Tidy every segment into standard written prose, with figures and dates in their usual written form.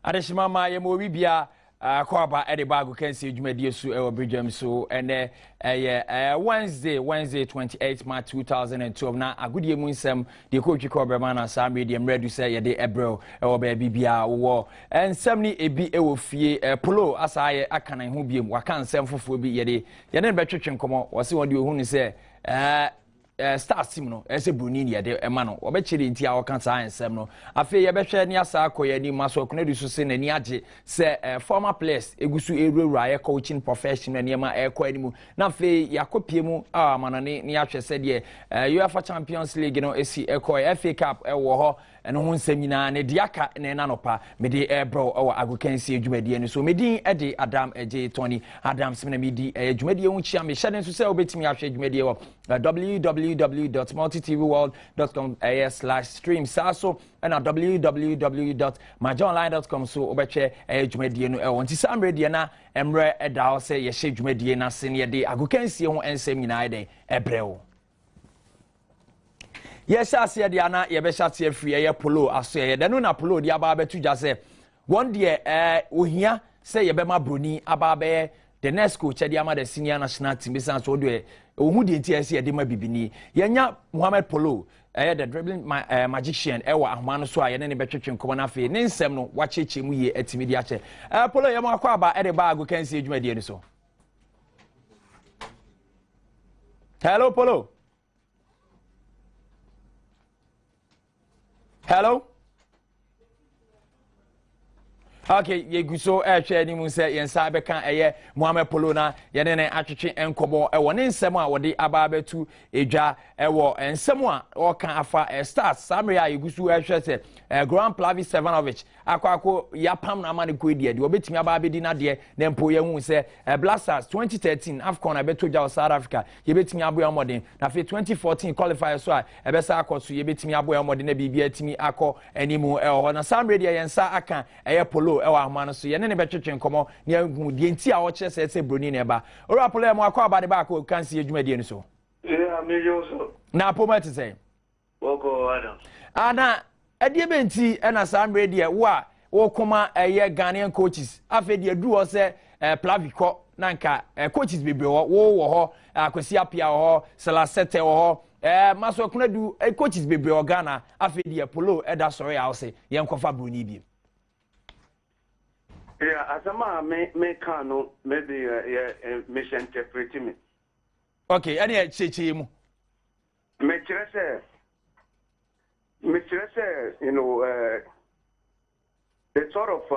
Adeshima ma ye mo bibia kwaba e de bago kan se dwumadie so e Badwam so ene Wednesday 28 March 2012 na agudie mu nsem de ko twi ko brema na sa medium ready say ye de ebrel e wo ba bibia wo ensem ni ebi e wo fie polo asa ye akanan ho biem waka nsem fofo bi ye de betwetwe nkomo wo se won de ohu ni se start team no ese bruni ne de ema no obechiri nti a woka sa ensem no afi ye behwe ni asa akoye ni maso okunadu so se nani age se former players egusu eruura ye coaching professional ne ma ekọ animu na afi yakopie mu amanane ni ahwe se de UEFA Champions League no esi ekọ FA Cup ewo ho eno ho nsem nyina ne diaka ne nanopa me de ebro ewo agokansi adwumadie ni so medin e de Adam eje Tony Adam semna me di adwumadie hu chia me hyade nso se obetimi ahwe adwumadie wo www.multitvworld.com/stream saso and www.majonline.com so obetwe adwumadie no won ti samre de na emre eda se ye hye adwumadie na se ne de agokansi ho ensem nyina de ebrewo yes as ye de ana ye be shate free ye polo aso ye de no na polo de aba betu ja se one de ohia se ye be ma broni aba be the next coach de ama the senior national team be san so do ohu de ntia se ye de ma bibini ye nya Mohamed Polo the dribbling magician ewa ahoma no so a ye ne betwetwe nkomo na fe ne nsem no wacheche mu ye atimi de ache Polo ye ma akwa aba e de bag kan se adwuma de ni so. Hello Polo. Hello. Okay, ye guso hwe ni mu se yensa be kan eye Mohamed Polo na ye ne atwetwe enkomo e woni nsem a wodi aba betu edwa e wo nsem a o kan afa start samre a ye guso hwe se Grand Plavi Sevanovic akwako yapam na amane ko die de obetimi aba be di na de na mpo ye hu se Blasters 2013 AFCON abeto ja South Africa ye betimi aboya modern na fe 2014 qualifier so a ebe sa akoso ye betimi aboya modern na bibia atimi akọ animu ho na samre de yensa aka eye Polo ewa ahmano so ye ne betwetwe nkomo ne ahu de nti a wo kire se broni ne ba ora Polo mo akọ aba de ba ko kansi adwumadie ni so me yo na poma te say woko Adam ana edie benti na samre de wo koma eye Ghanaian coaches afi de adu ho se Plaviko nanka coaches bebre wo ho akwasi apia ho Selasete ho maso akunadu coaches bebre o Ghana afi de Polo eda sori house ye nkofa broni bi. Yeah, asama me kanu maybe misinterpreting me. Okay, any cheche mu. Me kire say, you know, the sort of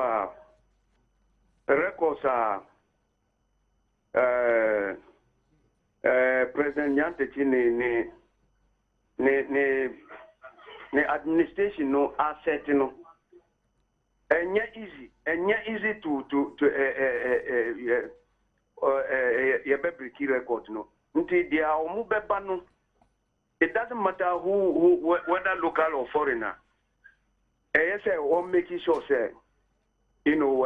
records are President Nyantechi ne administration no asset no. easy to break record no nti dia omu beba no it doesn't matter who whether local or foreigner yes or making sure say you know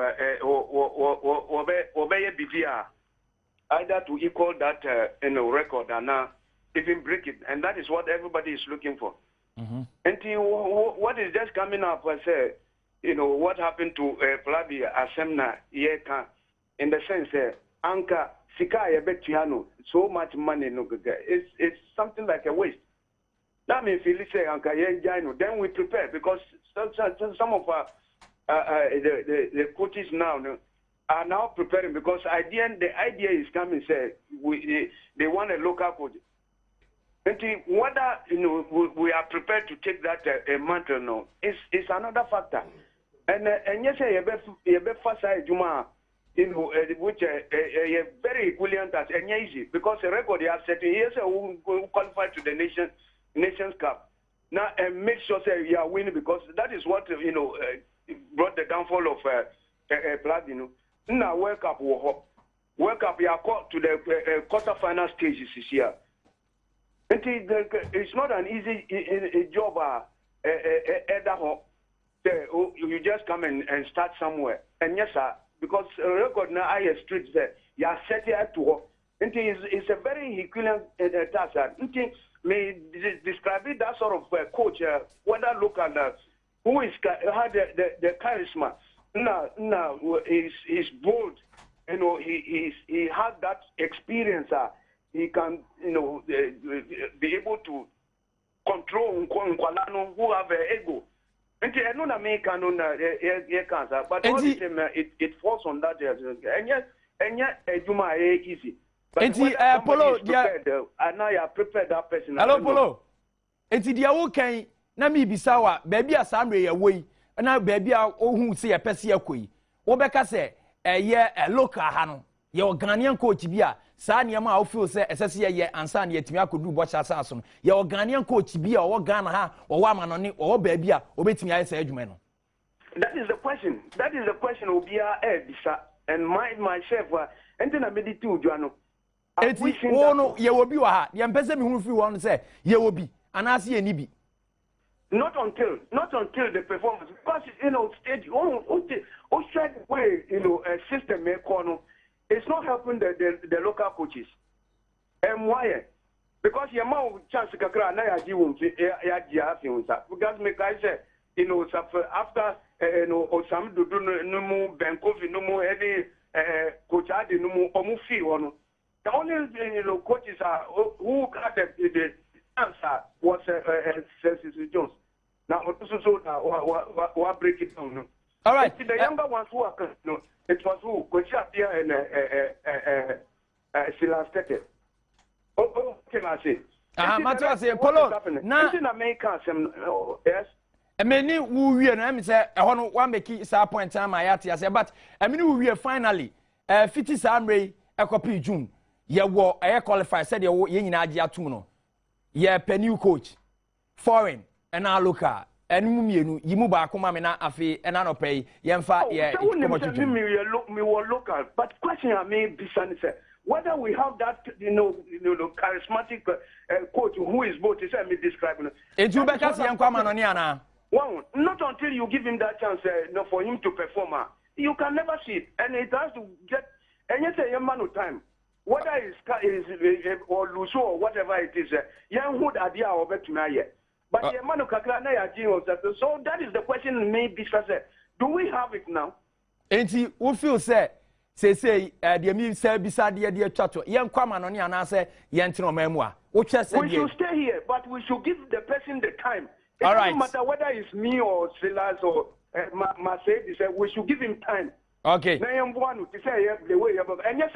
obey bibia either to equal that record and even break it, and that is what everybody is looking for. And what is just coming up I say, you know, what happened to Flavi Asemna Yeka, in the sense Anka Sika Yabetiano, so much money no it's something like a waste. That means if you say Anka Yajano, then we prepare because some of the coaches now are now preparing because the idea is coming say they want a local coach. And whether you know we are prepared to take that mantle now is another factor. And yes, you be fast juma, you know, which very equivalent as easy because the record they have set here who qualify to the Nations Cup now and make sure say you are winning because that is what you know brought the downfall of Platino. Now World Cup you are caught to the quarter-final stages this year. It's not an easy job. You just come and start somewhere. And yes, sir, because record now I street there, you are set here to work. It's a very equivalent task. May describe it that sort of coach, whether local, who is had the charisma no, he's bold. You know, he has that experience. He can, you know, be able to control who have ego. But all the time, it falls on that. And yet, easy. But Polo, and now you are prepared that person. Hello, Polo. Enti dia wo kan na mi bisawa baby asamre ye woi na baby a ohun se ye pese yakoi wo beka se eye local ha no ye Ghanaian coach bi a saa niam a wo feel se esese ye ansa na yetimi akodu bo cha sa so no ye Ghanaian coach bi a wo Ghana ha wo wa manone wo baby a obetimi aye sa adwuma no. That is the question. That is the question obia bisa and myself enti na mediti udwano. Eti wo no ye wo bi wa ha ye mpese mi hunu fi wo no se ye wo bi anasi ye ni bi. Not until the performance, because you know, way you know, a system it's not helping the local coaches. And why? Because your mouth chance to kakra na ya because make I say you know after you know some do no more Benkovi no more any coach adi no more omufi one. The only you know coaches are who got the answer was Cecil Jones. Now, what break it down? All right. The younger ones who are, no, it was who? Kochapia and Silas Tete. Oh, can I say? Matter say, Polo. Now, in America, yes. I mean, we are. I say, I want one make it a point time. I say, but I mean, we are finally 50 Samray a copy June. You were a qualified. Said you in Adia Tuno. Yeah, new coach, foreign. And our local, and you back come na afi and I pay Yemfa, yeah, me were local. But question I mean, whether we have that, you know, charismatic coach who is both, is me describing it. It's you better see Yankwamaniana. Well, not until you give him that chance for him to perform. You can never see it, and it has to get, and yet a young man of time. Whether it's or Luso or whatever it is, young hood idea or better now. But so that is the question maybe do we have it now? And he will feel say the me say beside the chato. Young Kwamanoni and I say Yantino memoir. We should stay here, but we should give the person the time. It all doesn't matter whether it's me or Silas or Mercedes, we should give him time. Okay. Now I'm one to say the way above. And yes,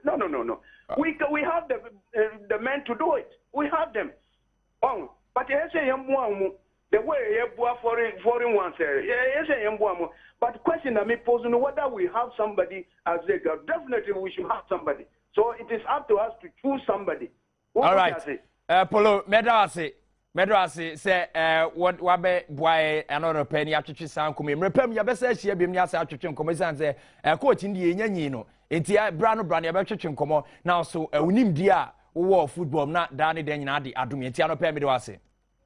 no. We have the men to do it. We have them. Oh. But yes, the way foreign ones, but the question I may pose whether we have somebody as a girl. Definitely we should have somebody. So it is up to us to choose somebody. All right. Polo, Medrasi say what wabe boy another penny atwetwe san komi mrepam ya besa ahia biem ni asa atwetwe nkomo san say coach ndi enyanyi no enti bra no ya betwetwe nkomo now so unim dia wo football na dani den nyina de adom enti ano pɛ me de wase.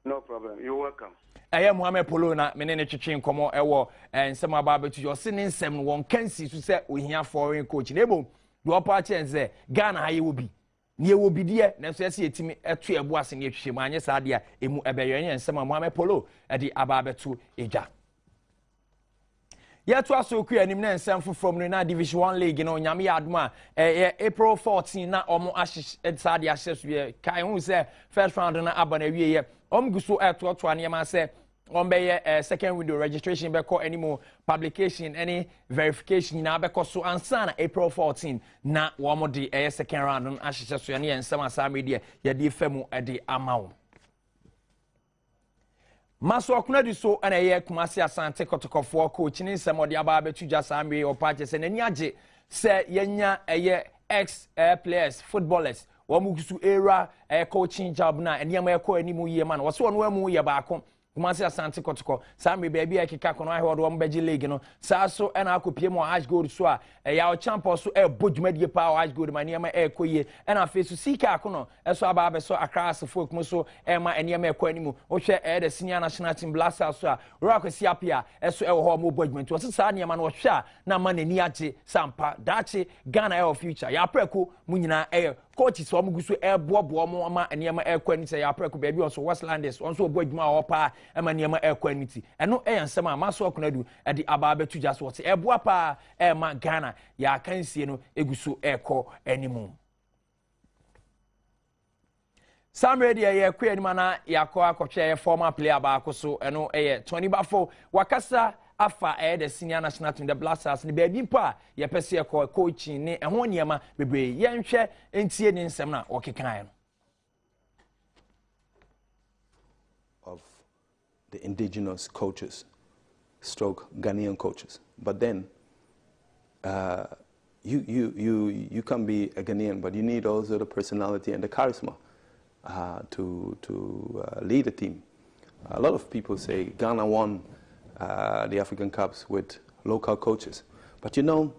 No problem, you're welcome. Mohamed Polo na menene twetwe nkomo ewo nsem aba betu yo se ne nsem no won kansi so se ohia foreign coach na ebo do opa chense Ghana ha ye wobi ne wobi de na so yesi etimi eto ebo ase ne etwehwe mu anye saa de a emu ebeyenye nsem Mohamed Polo de aba betu eja. Yet was so clear and nsem from the Division 1 League no nyame adoma April 14 na omo ashe saa de ashe so kai hu se first round na aba na wie guso to anema say be second window registration be call anymore publication any verification na be so ansana April 14 na wo de second round no ahye so ne nsem asa media ye de famu de amawo Maso akuna di so ana ye Kumasi Asante Kotokofo coach ni nsem ode aba betu jasa amwe opache se nani age se yenya ex players footballers wo mugusu era coaching job na eniyama ekọ animu ye man wo so no amu ye baako Kumasi Asante Kotoko samre baby akika kono ahwe wo mbeji league no saa so na akopie mo Ash Gold so a ya o champion so bodwumadie pa Ash Gold ma niyama ekoye na face sika akono eso aba abeso Accra folk mo so ma niyama ekọ animu wo hwe the senior national team blasters so a rockasi apia eso ho mo bodwumadie wo saa niyama no hwe a na ma nani age sampa dache Ghana future ya preko mu nyina coaches so gusu ebobo mo ama enema ekwaniti ya preko baby on so Westlanders on so obo adwuma opa ama enema ekwaniti eno ensem a maso okonadu e di aba betu just what eboa pa ma Ghana ya kansie no egusu eko animu Sam radio ye kwe ni mana yakọ akọtwe former player ba akoso eno Tony Bafo wakasa afa the senior national team the Blasters ni baby mpa ye pese ekọ coaching ni eho niema bebre ye nhwe entie ni nsem na okekan no of the indigenous coaches stroke Ghanaian coaches, but then you can be a Ghanaian, but you need also the personality and the charisma to lead a team. A lot of people say Ghana won the African Cups with local coaches. But you know,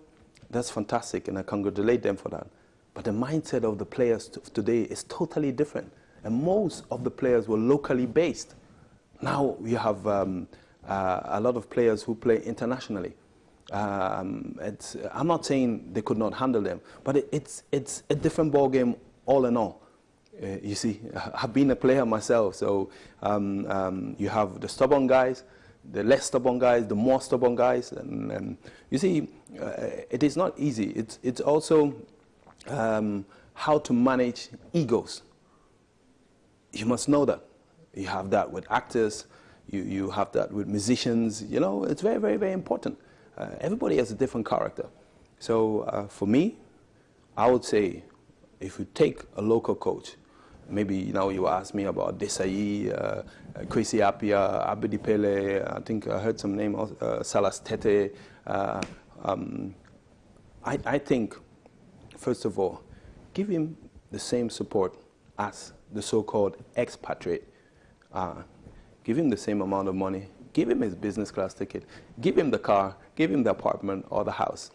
that's fantastic and I congratulate them for that. But the mindset of the players today is totally different. And most of the players were locally based. Now we have a lot of players who play internationally. I'm not saying they could not handle them, but it's a different ball game all in all. You see, I've been a player myself, so you have the stubborn guys, the less stubborn guys, the more stubborn guys, and you see, it is not easy. It's also how to manage egos. You must know that. You have that with actors, you have that with musicians, you know, it's very, very, very important. Everybody has a different character. So for me, I would say, if you take a local coach, maybe, you know, you asked me about Desai, Kwesi Apia, Abedi Pele, I think I heard some name, Salas Tete. I think, first of all, give him the same support as the so-called expatriate. Give him the same amount of money, give him his business class ticket, give him the car, give him the apartment or the house,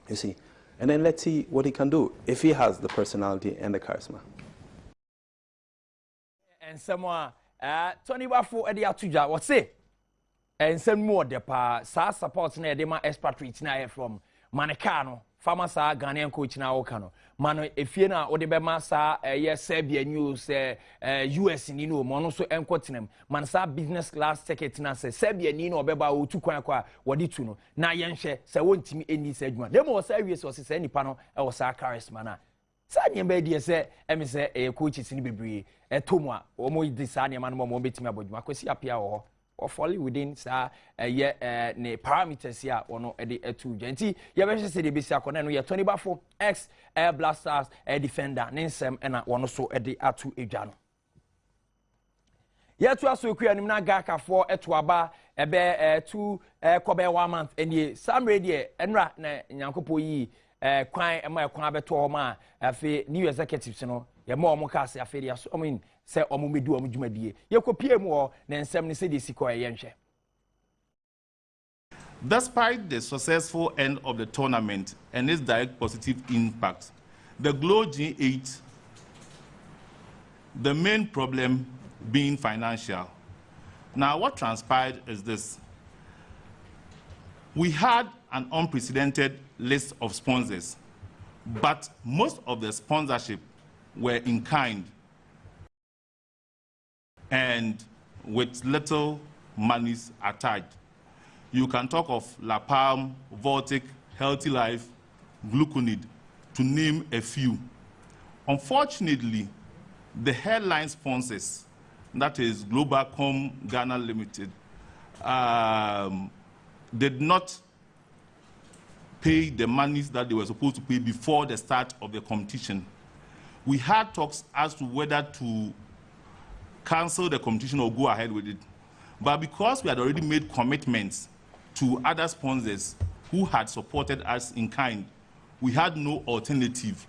you see. And then let's see what he can do, if he has the personality and the charisma. And someone, Tony Bafo Eddie Atuja, what say? And some more the pa sa support na de ma expatriate na from Manekano, farmer sa Ghanaian coach na okano. Mano efie na ode be ma sa Serbia news US ni no mo no so enkwotinem. Man sa business class ticket na se Serbia ni no obeba o tu kwan kwa wodi tu no. Na yenhwe se wontimi eni se adwuma. Dem o sa wie so se nipa no e wo sa charisma na. Sa nyemba die se emi se coaches ni bebre tomu a o mo di sa nyema no mo betimi abodwuma Kwesi Apia wo or falling within ne parameters here or no at the two genty. You ever say the BC Akoneno, you're 20 Bafo, ex Air Blasters, a defender, Ninsem, and one also at the Atu Ejano. Yet to us, we create Nimna Gaka for Etuaba, a bear 2 Kobe 1 month, and ye some radio and rat Yankopo ye, crying and my Kwabetoma, a fe new executives, you know, your more Mokasi affairs. I mean, say omumedu omudwumadie yekopie mu na ensem ne se de siko yenhwe. Despite the successful end of the tournament and its direct positive impact, the Glow G8, the main problem being financial. Now, what transpired is this. We had an unprecedented list of sponsors, but most of the sponsorship were in kind and with little monies attached. You can talk of La Palme, Voltic, Healthy Life, Gluconid, to name a few. Unfortunately, the headline sponsors, that is Globalcom Ghana Limited, did not pay the monies that they were supposed to pay before the start of the competition. We had talks as to whether to cancel the competition or go ahead with it. But because we had already made commitments to other sponsors who had supported us in kind, we had no alternative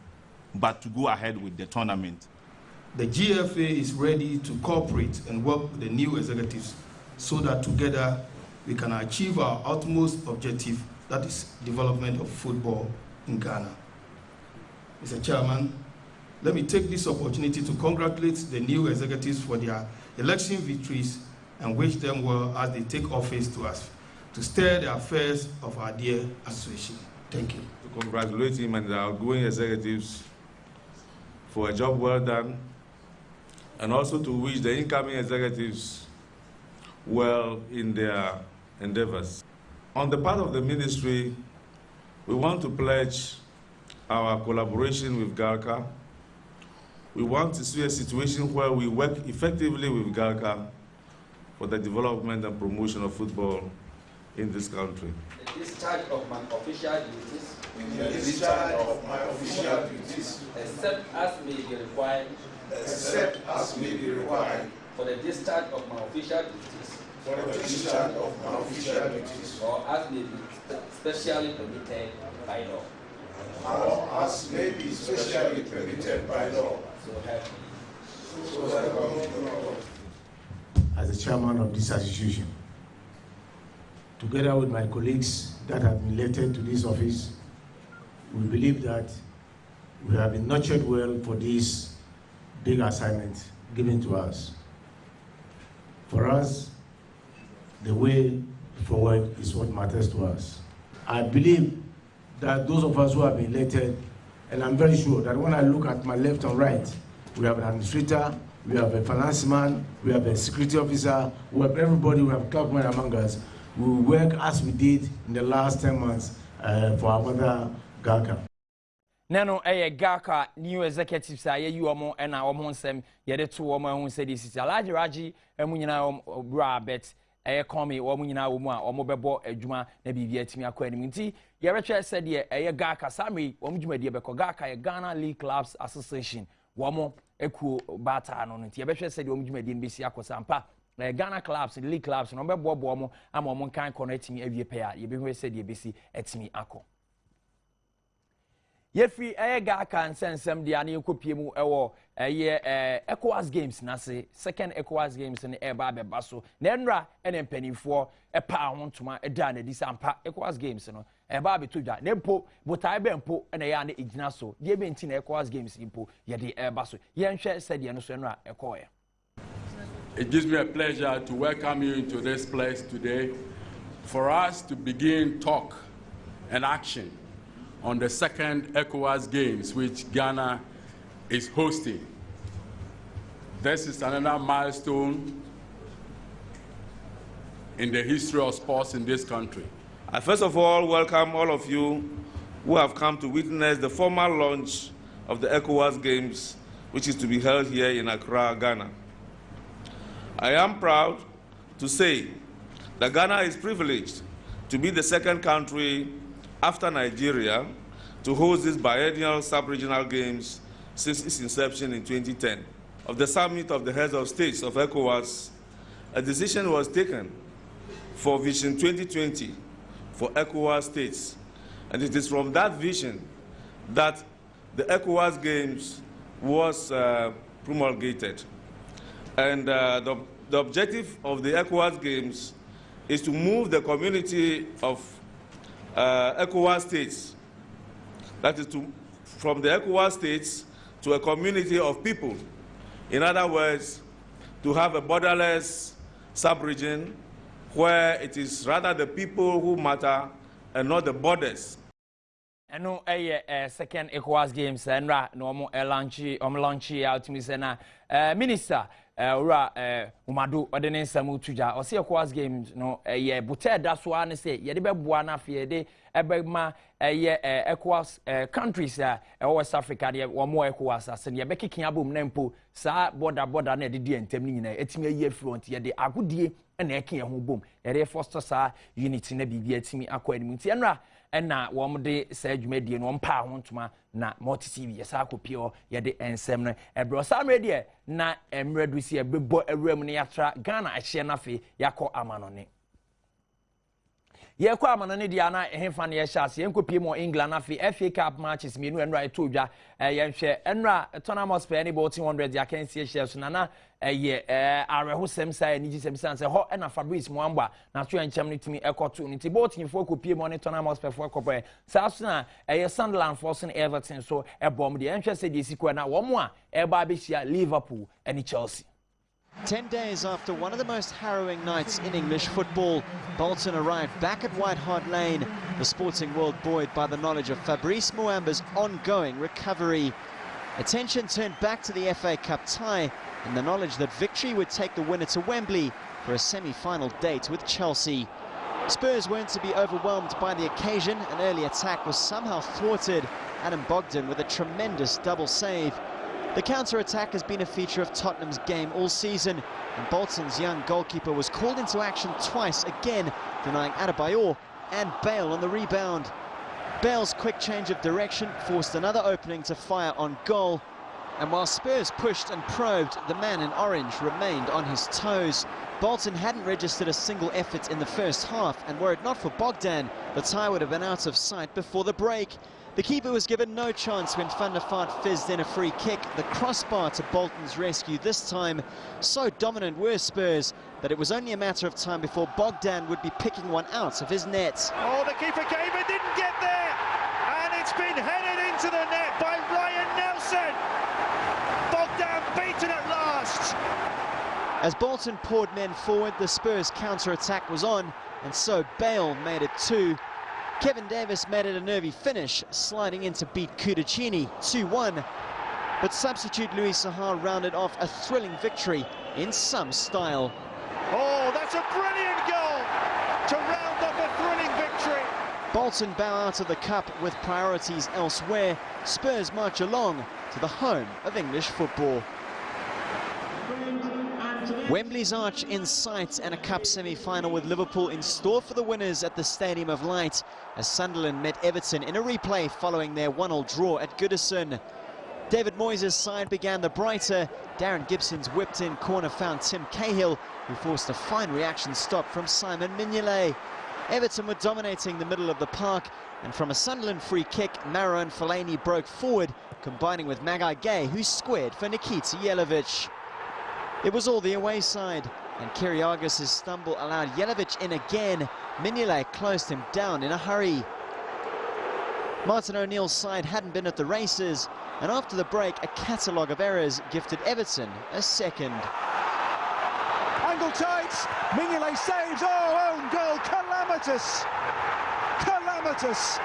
but to go ahead with the tournament. The GFA is ready to cooperate and work with the new executives so that together we can achieve our utmost objective, that is development of football in Ghana. Mr. Chairman, let me take this opportunity to congratulate the new executives for their election victories and wish them well as they take office to steer the affairs of our dear association. Thank you. To congratulate him and the outgoing executives for a job well done, and also to wish the incoming executives well in their endeavors. On the part of the ministry, we want to pledge our collaboration with GALCA. We want to see a situation where we work effectively with GALCA for the development and promotion of football in this country. The discharge of my official duties. The discharge of my official duties. Except as may be required. Except as may be required. For the discharge of my official duties. For the discharge of my official duties. Or as may be specially permitted by law. Or as may be specially permitted by law. So help me. So help me. As the chairman of this association, together with my colleagues that have been elected to this office, we believe that we have been nurtured well for this big assignment given to us. For us, the way forward is what matters to us. I believe that those of us who have been elected, and I'm very sure that when I look at my left and right, we have an administrator, we have a finance man, we have a security officer, we have everybody, we have a clerkman among us. We will work as we did in the last 10 months for our mother, GALCA. Nano GALCA new executives are you omo and our monsem yet to woman who said this is a large raji and munina bra bet come womunina woman or mobile ejuma na bibia timi akwanimti yereche said ye GALCA sami omjuma de beko GALCA Ghana League Clubs Association womo eku bata no nti yebehwe said omjuma de nbesi akosampa Ghana clubs league clubs no bebo mo ama mo kan connect me awie pair yebehwe said yebesi etimi akọ Yefri GALCA nsensem dia na ekopie mu ewo ECOWAS games na se second ECOWAS games ne eba beba so na enra ene mpanifo epa ahontoma eda na disampa ECOWAS games no eba betodwa na mpo botai be mpo na ya na egina so die be nti na ECOWAS games mpo ye de eba so ye nhwe said no so enra ekoye. It gives me a pleasure to welcome you into this place today for us to begin talk and action on the second ECOWAS Games, which Ghana is hosting. This is another milestone in the history of sports in this country. I first of all welcome all of you who have come to witness the formal launch of the ECOWAS Games, which is to be held here in Accra, Ghana. I am proud to say that Ghana is privileged to be the second country after Nigeria to host these biennial sub-regional games since its inception in 2010. Of the summit of the heads of states of ECOWAS, a decision was taken for Vision 2020 for ECOWAS states. And it is from that vision that the ECOWAS Games was promulgated. And the objective of the ECOWAS Games is to move the community of ECOWAS states, that is from the ECOWAS states to a community of people. In other words, to have a borderless sub-region where it is rather the people who matter and not the borders. And no second ECOWAS Games and no launch out to me na minister ura umadu odene samu tuja o se ECOWAS Games no butte da so an say ye de beboa na fe de ebema ECOWAS countries West Africa de wo mo ECOWAS ase ye be kikin abom na mpo sa border na de entem ni nyina etimi ayi front ye de agodie na ekin ho bom ye de foster sa unity na bibia etimi akọ anim nti enra na wom de sa adwumadie no mpa ahontoma na multi TV yesa akopio ye de ensem no ebro samre de na emredu si ebebo ewram ne yatra Ghana ahye na fe yakọ amanone ye kwa amanone dia na ehemfa ne yehase enkopie mo England na fe FA Cup matches menu enra etodwa yenhwe enra tournament spare ni ball 100 ya kan sie shares na areho semsa ni gi semsa se ho na Fabrice Mwamba na to enchem ni timi ekoto ni ti ball team fo kopie mo ne tournament spare fo ekopre sa so na Sunderland forcing Everton so ebom de enhwe se de sikwa na wo mo a eba abehia Liverpool and Chelsea. 10 days after one of the most harrowing nights in English football, Bolton arrived back at White Hart Lane, the sporting world buoyed by the knowledge of Fabrice Mwamba's ongoing recovery. Attention turned back to the FA Cup tie in the knowledge that victory would take the winner to Wembley for a semi-final date with Chelsea. Spurs weren't to be overwhelmed by the occasion. An early attack was somehow thwarted. Adam Bogdan with a tremendous double save. The counter-attack has been a feature of Tottenham's game all season, and Bolton's young goalkeeper was called into action twice, again denying Adebayor and Bale on the rebound. Bale's quick change of direction forced another opening to fire on goal, and while Spurs pushed and probed, the man in orange remained on his toes. Bolton hadn't registered a single effort in the first half, and were it not for Bogdan, the tie would have been out of sight before the break. The keeper was given no chance when Van der Vaart fizzed in a free kick, the crossbar to Bolton's rescue this time. So dominant were Spurs that it was only a matter of time before Bogdan would be picking one out of his net. Oh, the keeper came and didn't get there, and it's been headed into the net by Ryan Nelson. Bogdan beaten at last. As Bolton poured men forward, the Spurs counter-attack was on, and so Bale made it 2. Kevin Davis made it a nervy finish, sliding in to beat Kudicini 2-1. But substitute Louis Saha rounded off a thrilling victory in some style. Oh, that's a brilliant goal to round off a thrilling victory. Bolton bow out of the cup with priorities elsewhere. Spurs march along to the home of English football. Wembley's arch in sight, and a cup semi-final with Liverpool in store for the winners at the Stadium of Light, as Sunderland met Everton in a replay following their 1-1 draw at Goodison. David Moyes' side began the brighter. Darren Gibson's whipped-in corner found Tim Cahill, who forced a fine reaction stop from Simon Mignolet. Everton were dominating the middle of the park, and from a Sunderland free kick, Marouane Fellaini broke forward, combining with Magai Gay, who squared for Nikita Jelavic. It was all the away side, and Kyrgios' stumble allowed Jelavic in again. Mignolet closed him down in a hurry. Martin O'Neill's side hadn't been at the races, and after the break, a catalogue of errors gifted Everton a second. Angle tight, Mignolet saves, oh, own goal, calamitous, calamitous.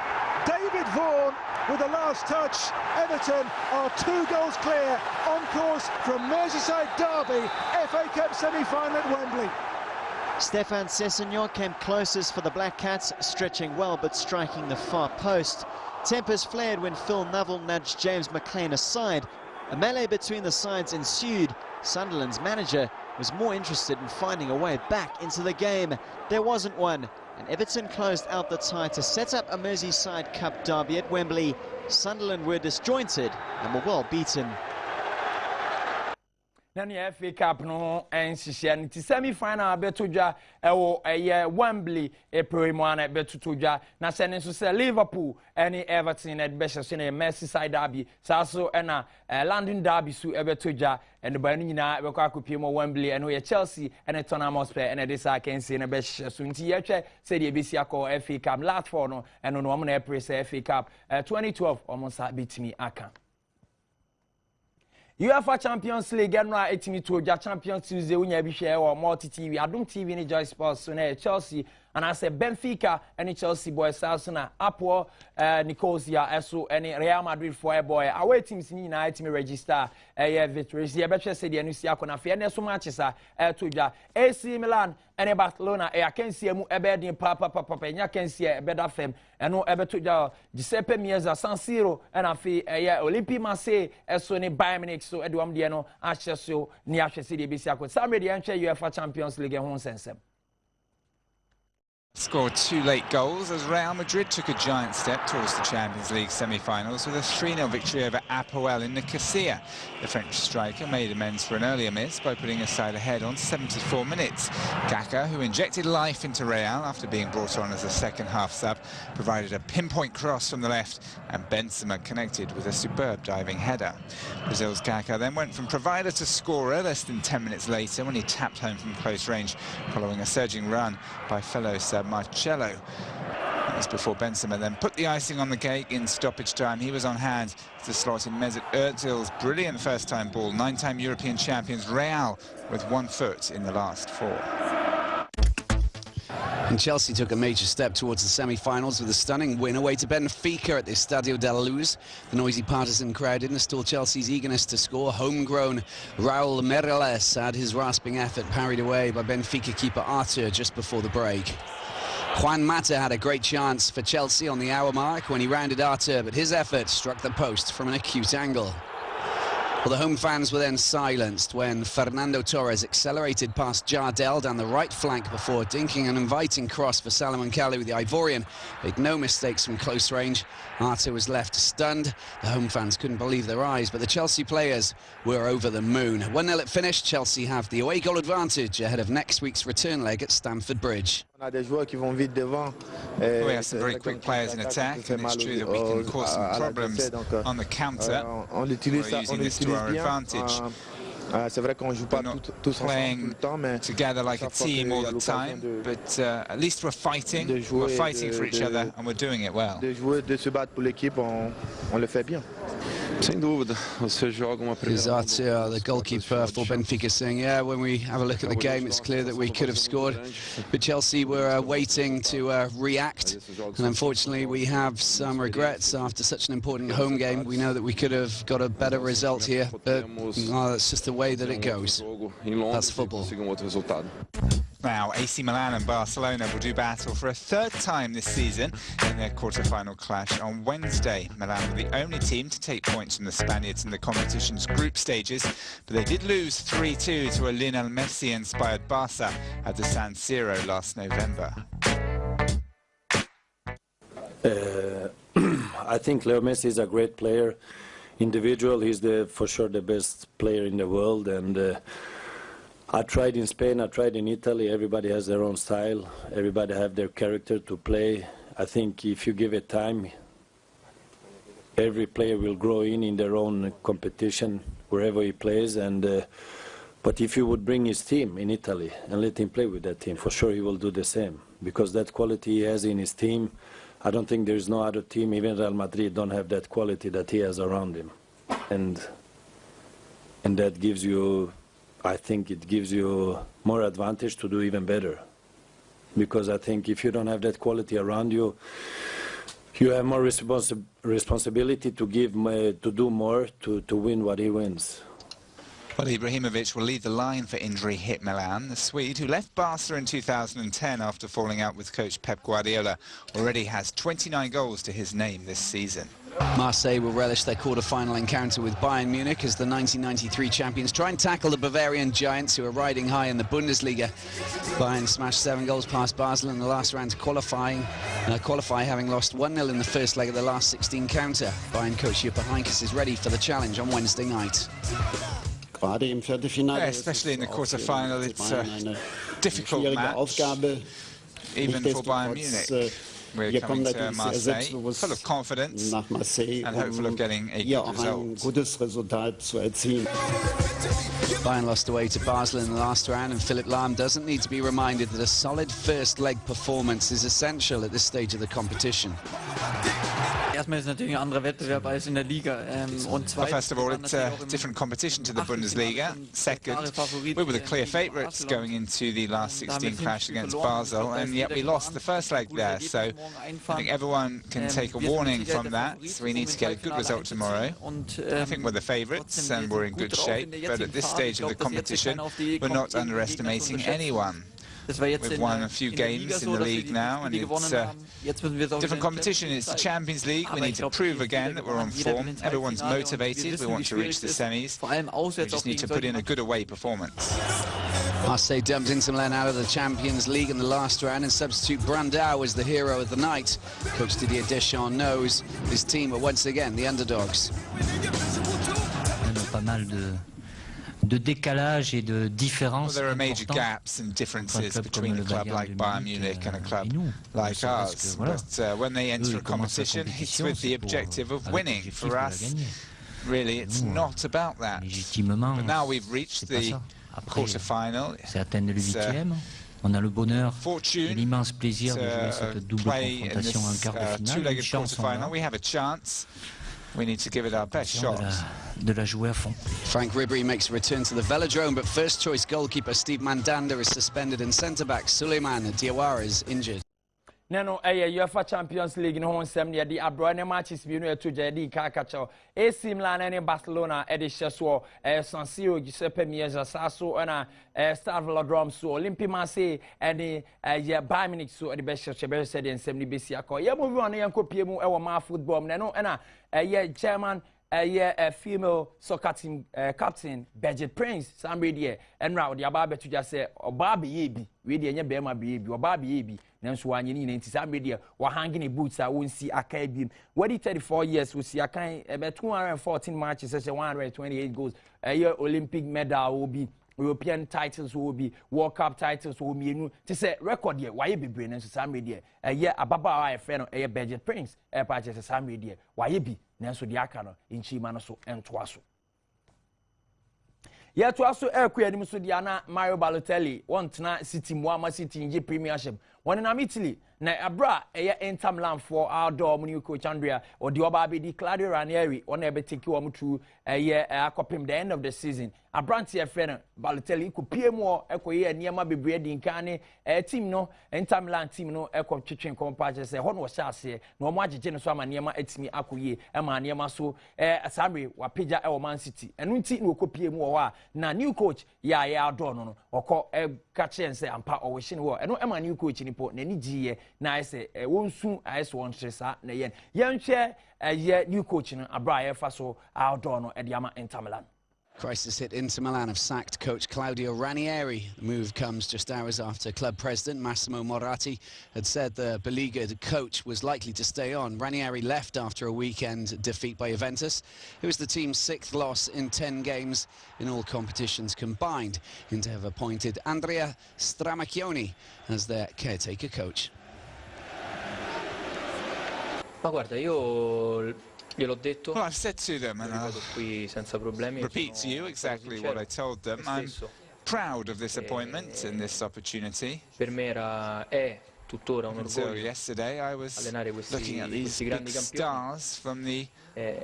David Vaughan with the last touch. Everton are 2 goals clear, on course from Merseyside derby, FA Cup semi-final at Wembley. Stefan Sessegnon came closest for the Black Cats, stretching well but striking the far post. Tempers flared when Phil Neville nudged James McLean aside. A melee between the sides ensued. Sunderland's manager was more interested in finding a way back into the game. There wasn't one, and Everton closed out the tie to set up a Merseyside Cup derby at Wembley. Sunderland were disjointed and were well beaten. Nani FA Cup no ensihye nti semi final betoja ewo Wembley April mo ana betoja na se ne so se Liverpool any Everton na be hye na Merseyside derby so na London derby su betoja and ba nu nyina be kwa kopie mo Wembley and we Chelsea and Tottenham Hotspur and this can see na be hye so nti ye hwe se de besi akọ FA Cup last four no and no mo na April se FA Cup 2012 almost bitimi aka UEFA Champions League no etimi to ja Champions Tuesday unya bi hwe o multi TV Adom TV ni Joy Sports so na Chelsea and I say Benfica and Chelsea boys also na Apo Nicosia eso and Real Madrid for boy away teams ni na etimi register victories ye betwe se de anu si akona fe na so matches to ja AC Milan and Barcelona I can see mu ebedin papa nya can see ebeda fem eno ebeto ja Giuseppe Meazza San Siro and afi Olympique Marseille eso ni Bayern Munich so edwam de no ahye so ni ahwe se de besi akọ Samuel de anhwe UEFA Champions League ho sensem. Scored 2 late goals as Real Madrid took a giant step towards the Champions League semi-finals with a 3-0 victory over Apoel in Nicosia. The French striker made amends for an earlier miss by putting his side ahead on 74 minutes. Kaka, who injected life into Real after being brought on as a second-half sub, provided a pinpoint cross from the left, and Benzema connected with a superb diving header. Brazil's Kaka then went from provider to scorer less than 10 minutes later when he tapped home from close range following a surging run by fellow sub Marcelo. That was before Benzema then put the icing on the cake in stoppage time. He was on hand to slot in Mesut Ozil's brilliant first-time ball. 9-time European champions Real with 1 foot in the last 4. And Chelsea took a major step towards the semi-finals with a stunning win away to Benfica at the Estadio de la Luz. The noisy partisan crowd didn't stall Chelsea's eagerness to score. Homegrown Raul Meireles had his rasping effort parried away by Benfica keeper Arthur just before the break. Juan Mata had a great chance for Chelsea on the hour mark when he rounded Arthur, but his effort struck the post from an acute angle. Well, the home fans were then silenced when Fernando Torres accelerated past Jardel down the right flank before dinking an inviting cross for Salomon Kalou. The Ivorian made no mistakes from close range. Arthur was left stunned. The home fans couldn't believe their eyes, but the Chelsea players were over the moon. 1-0 at finish, Chelsea have the away goal advantage ahead of next week's return leg at Stamford Bridge. We have some very quick players in attack, and it's true that we can cause some problems on the counter. We're using this to our advantage. We're not playing together like a team all the time, but at least we're fighting for each other, and we're doing it well. Is Arthur, the goalkeeper for Benfica, saying, yeah, when we have a look at the game, it's clear that we could have scored, but Chelsea were waiting to react, and unfortunately we have some regrets after such an important home game. We know that we could have got a better result here, but that's just the way that it goes. That's football. Now, AC Milan and Barcelona will do battle for a third time this season in their quarter-final clash on Wednesday. Milan were the only team to take points from the Spaniards in the competition's group stages, but they did lose 3-2 to a Lionel Messi-inspired Barca at the San Siro last November. I think Leo Messi is a great player. Individual, he's for sure the best player in the world, and I tried in Spain, I tried in Italy. Everybody has their own style. Everybody have their character to play. I think if you give it time, every player will grow in their own competition wherever he plays. And but if you would bring his team in Italy and let him play with that team, for sure he will do the same, because that quality he has in his team, I don't think there's no other team, even Real Madrid, don't have that quality that he has around him. And that gives you, I think it gives you more advantage to do even better. Because I think if you don't have that quality around you, you have more responsibility to give, to do more, to win what he wins. Well, Ibrahimovic will lead the line for injury-hit Milan. The Swede, who left Barca in 2010 after falling out with coach Pep Guardiola, already has 29 goals to his name this season. Marseille will relish their quarter-final encounter with Bayern Munich as the 1993 champions try and tackle the Bavarian giants who are riding high in the Bundesliga. Bayern smashed 7 goals past Basel in the last round to qualify, having lost 1-0 in the first leg of the last 16 counter. Bayern coach Juppe Heynckes is ready for the challenge on Wednesday night. Yeah, especially in the quarter-final, it's a difficult match, even for Bayern Munich. We're coming to Marseille full of confidence and hopeful of getting a good result. Bayern lost away to Basel in the last round, and Philipp Lahm doesn't need to be reminded that a solid first leg performance is essential at this stage of the competition. Erstmal ist natürlich ein anderer Wettbewerb als in der Liga. Well, first of all, it's a different competition to the Bundesliga. Second, we were the clear favourites going into the last 16 clash against Basel, and yet we lost the first leg there. So I think everyone can take a warning from that. We need to get a good result tomorrow. I think we're the favourites and we're in good shape, but at this stage of the competition, we're not underestimating anyone. We've won a few games in the league now, and it's a different competition. It's the Champions League. We need to prove again that we're on form. Everyone's motivated. We want to reach the semis. We just need to put in a good away performance. Marseille dumped Inter Milan out of the Champions League in the last round, and substitute Brandao was the hero of the night. Coach Didier Deschamps knows his team are once again the underdogs. De décalage et de différence. Well, there are major gaps and differences between a club like Bayern Munich and a club like ours. But when they enter a competition, it's with the objective of winning. For us, really, it's not about that. But now we've reached the quarter-final. On a le bonheur et l'immense plaisir de jouer cette double confrontation en quart de finale. Two-legged quarter-final. We have a chance. We need to give it our best shot. De la jouer à fond. Frank Ribery makes a return to the velodrome, but first choice goalkeeper Steve Mandanda is suspended and centre-back Suleiman Diawara is injured. Nano UEFA Champions League no hon sem ne de abro ne matches bi no eto jadi kakacho AC Milan and Barcelona edisha so San Siro Giuseppe Meazza so na Star Velodrome so Olympique Marseille and Bayern Munich so the best chebe said in 70 besi akọ ye move on yanko pie mu e wo ma football no na German female soccer team captain Birgit Prince somebody there and now the ababe to just say obabe yebi we dey nya be ma be yebi obabe yebi nanso wanye ni 90 somebody there wa hanging boots a won see akai bim what 34 years we see akai about 214 matches 128 goals Olympic medal will be European titles will be World Cup titles will be to say record here why be brain so somebody there ababa a friend of Birgit Prince purchase somebody there why be nanso de aka no enchima no so entoa so ya to aso anim so dia na Mario Balotelli want na City Muama City nje Premiership one na Italy na abra Inter Milan for Adom new coach Andrea or the oba be Claudio Ranieri on ebe take you to akopim the end of the season abranti friend Balotelli ko piemu ekoye niema bebre di nkan team no Inter Milan team no eko twetwen compare say hono wo hyase na omo agege no so ama niema atimi akoye ama niema so asamre wapeja e Man City enu nti na okopiemu wo a na new coach ya Adom no okọ ka chen say ampa o wishing wo enu ema new coach ni po na ni giye na ise wonsu ise won tresa na yen hwe new coach no abra fa so Adom no e ama Inter Milan. Crisis hit Inter Milan have sacked coach Claudio Ranieri. The move comes just hours after club president Massimo Moratti had said the beleaguered coach was likely to stay on. Ranieri left after a weekend defeat by Juventus. It was the team's 6th loss in 10 games in all competitions combined. Inter have appointed Andrea Stramacchioni as their caretaker coach. Ma guarda, gliel'ho detto. Well, I've said to them, and I'll qui senza problemi. Repeat to you exactly what I told them. I'm proud of this appointment and this opportunity. Per me è tuttora un Until orgoglio yesterday, I was allenare looking at these grandi big stars from the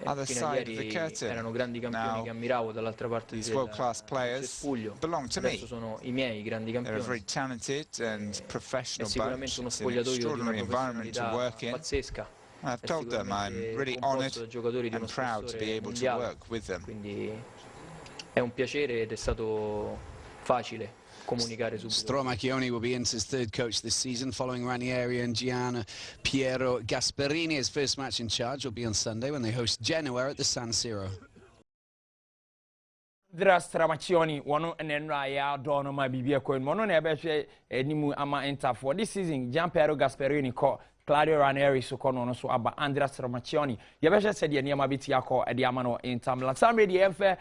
other fino a side of the ieri curtain. erano grandi campioni che ammiravo dall'altra parte These world-class players belong to me. Adesso sono I miei grandi They're a campioni. very talented and professional bunch. Sicuramente uno It's an spogliatoio di una extraordinary environment to professionalità work in. pazzesca. I've told them I'm really honoured and proud to be able to work with them. Quindi è un piacere ed è stato facile comunicare subito. Stramacchioni will be Inter's 3rd coach this season, following Ranieri and Gian Piero Gasperini. His first match in charge will be on Sunday when they host Genoa at the San Siro. Stramacchioni wono enenra ya Adom ma bibia ko mo no na ebe hwe enimu ama Inter for this season Gian Piero Gasperini ko Claudio Ranieri so kono no so aba Andrea Stramacchioni ye be hwe se de niam abiti akọ e de ama no Inter Milan samre de enfe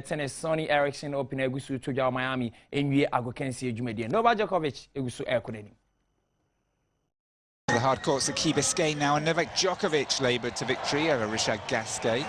tennis Sonny Ericsson open egusu to ja Miami enwie agokensi adwumade Novak Djokovic egusu ekonani. The hard courts at Key Biscayne now, and Novak Djokovic laboured to victory over Richard Gasquet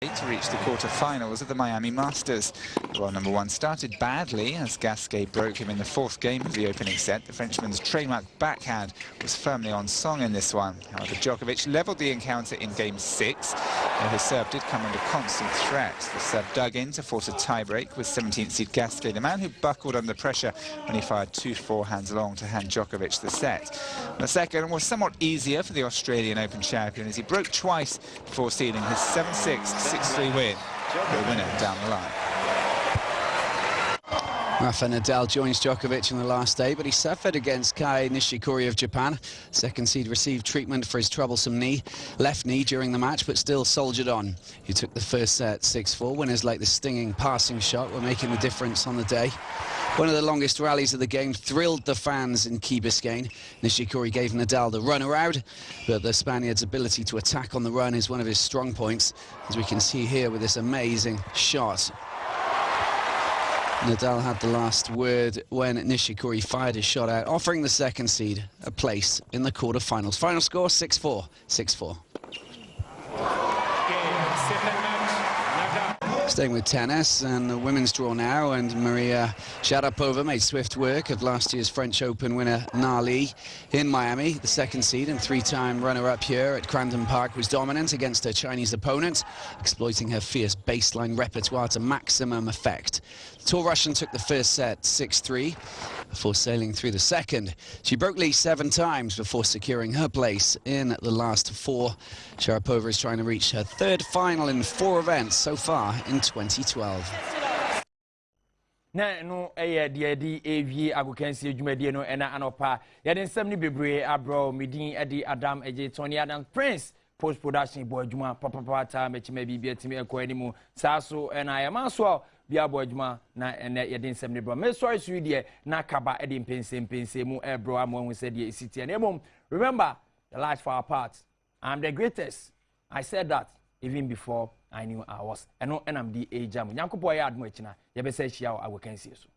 to reach the quarter-finals of the Miami Masters. World number 1 started badly as Gasquet broke him in the 4th game of the opening set. The Frenchman's trademark backhand was firmly on song in this one. However, Djokovic levelled the encounter in game 6, though his serve did come under constant threat. The serve dug in to force a tiebreak with 17th seed Gasquet, the man who buckled under pressure when he fired 2 forehands long to hand Djokovic the set. The second was somewhat easier for the Australian Open champion as he broke twice before sealing his 7-6, 6-3 win, the winner down the line. Rafa Nadal joins Djokovic in the last day, but he suffered against Kai Nishikori of Japan. Second seed received treatment for his troublesome left knee during the match, but still soldiered on. He took the first set 6-4. Winners like the stinging passing shot were making the difference on the day. One of the longest rallies of the game thrilled the fans in Key Biscayne. Nishikori gave Nadal the runaround, but the Spaniard's ability to attack on the run is one of his strong points, as we can see here with this amazing shot. Nadal had the last word when Nishikori fired his shot out, offering the second seed a place in the quarter-finals. Final score 6-4, 6-4. Staying with tennis and the women's draw now, and Maria Sharapova made swift work of last year's French Open winner Nali in Miami. The second seed and three-time runner-up here at Cramden Park was dominant against her Chinese opponent, exploiting her fierce baseline repertoire to maximum effect. The tall Russian took the first set 6-3 before sailing through the second. She broke Lee 7 times before securing her place in the last 4. Sharapova is trying to reach her third final in 4 events so far in 2012. Na no de AV agokansi adwumadie no ena anopa ye den nsem ni bebre abro medin edi Adam eje Tony Adam Prince post production boy adwuma papa ta mechima bibia timi ekọ animu saso ena ya maso bia boy adwuma na ene ye den nsem ni bro me sorry so de na kaba edi mpense mu ebro amon se de city na emom remember the last for our part. I'm the greatest. I said that even before I knew I was. And I'm the age. Yankopo ya admo echina. Yebese shia I will can see so.